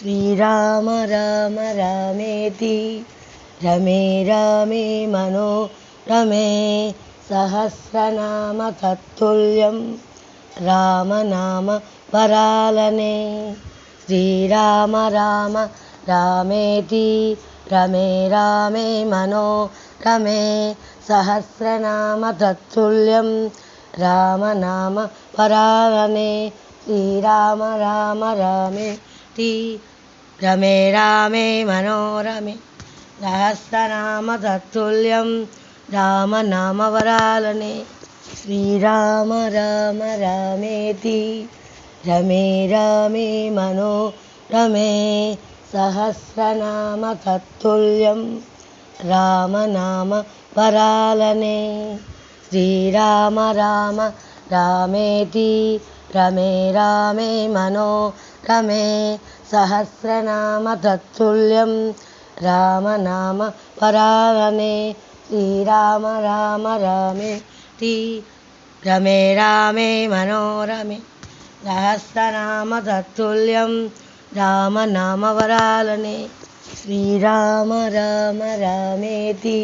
श्रीराम राम रामेति रमे रामे मनोरमे सहस्रनाम तत्तुल्यं रामनाम वरालने। श्रीराम राम रामेति रमे रामे मनोरमे सहस्रनाम तत्तुल्यं रामनाम वरालने। श्रीराम राम रामेति रमे रामे मनोरमे सहस्रनाम तत्तुल्यं रामनाम वरालने। श्रीराम राम रामेति रमे रामे मनोरमे सहस्रनाम तत्तुल्यं रामनाम वरालने। श्रीराम राम रामेति रमे रामे मनोरमे सहस्रनाम तत्तुल्यं रामनाम वरालने। श्रीराम राम रामेति रमे रामे मनोरमे सहस्रनाम तत्तुल्यं रामनाम वरालने। श्रीराम राम रामेति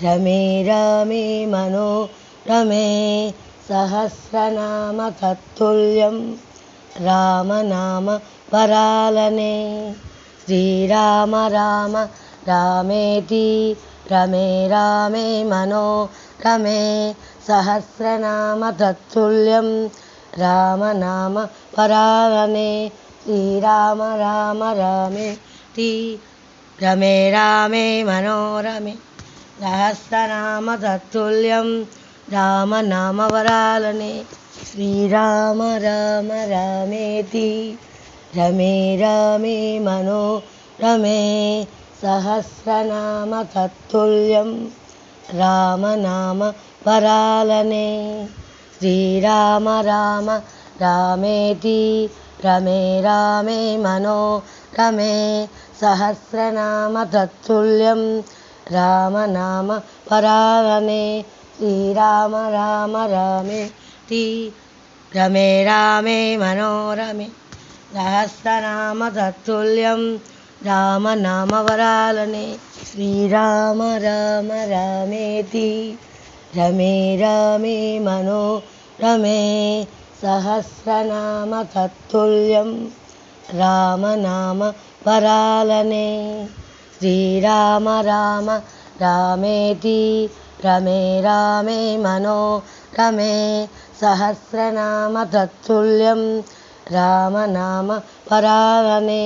रमे रामे मनोरमे सहस्रनाम तत्तुल्यं रामनाम वरालने। श्रीराम राम रामेति रमे रामे मनोरमे सहस्रनाम तत्तुल्यं रामनाम वरालने। श्रीराम राम रामेति रमे रामे मनोरमे सहस्रनाम तत्तुल्यं रामनाम वरालने। श्रीराम राम रामेति रमे रामे मनोरमे सहस्रनाम तत्तुल्यं रामनाम वरालने। श्रीराम राम रामेति रमे रामे मनोरमे सहस्रनाम तत्तुल्यं रामनाम वरालने। श्रीराम राम रामेति रमे रामे मनोरमे सहस्रनाम तत्तुल्यं रामनाम वरालने। श्रीराम राम रामेति रमे रामे मनोरमे सहस्रनाम तत्तुल्यं रामनाम वरालने। श्रीराम राम रामेति रमे रामे मनोरमे सहस्रनाम तत्तुल्यं रामनाम वरालने।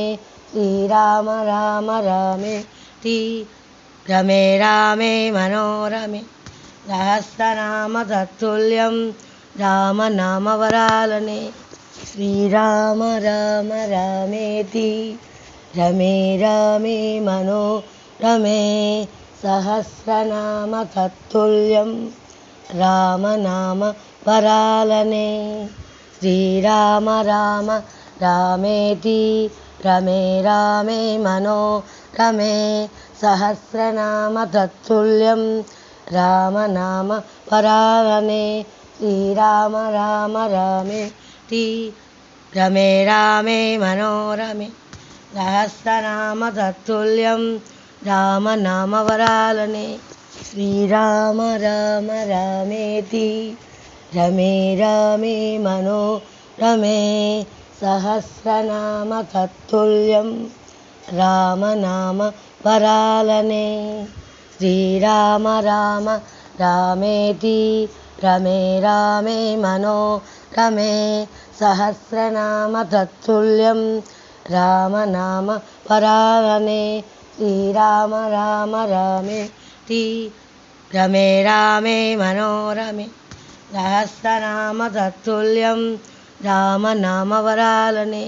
श्रीराम राम रामेति रमे रामे मनोरमे सहस्रनाम तत्तुल्यं रामनाम वरालने। श्रीराम राम रामेति रमे रामे मनोरमे सहस्रनाम तत्तुल्यं रामनाम वरालने। श्रीराम राम रामेति रमे रामे मनोरमे सहस्रनाम तत्तुल्यं रामनाम वरालने। श्रीराम राम रामेति रमे रामे मनोरमे सहस्रनाम तत्तुल्यं रामनाम वरालने। श्रीराम राम रामेति रमे रामे मनोरमे सहस्रनाम तत्तुल्यं रामनाम वरालने। श्रीराम राम रामेति रमे रामे मनोरमे सहस्रनाम तत्तुल्यं रामनाम वरालने। श्रीराम राम रामेति रमे रामे मनोरमे सहस्रनाम तत्तुल्यं रामनाम वरालने।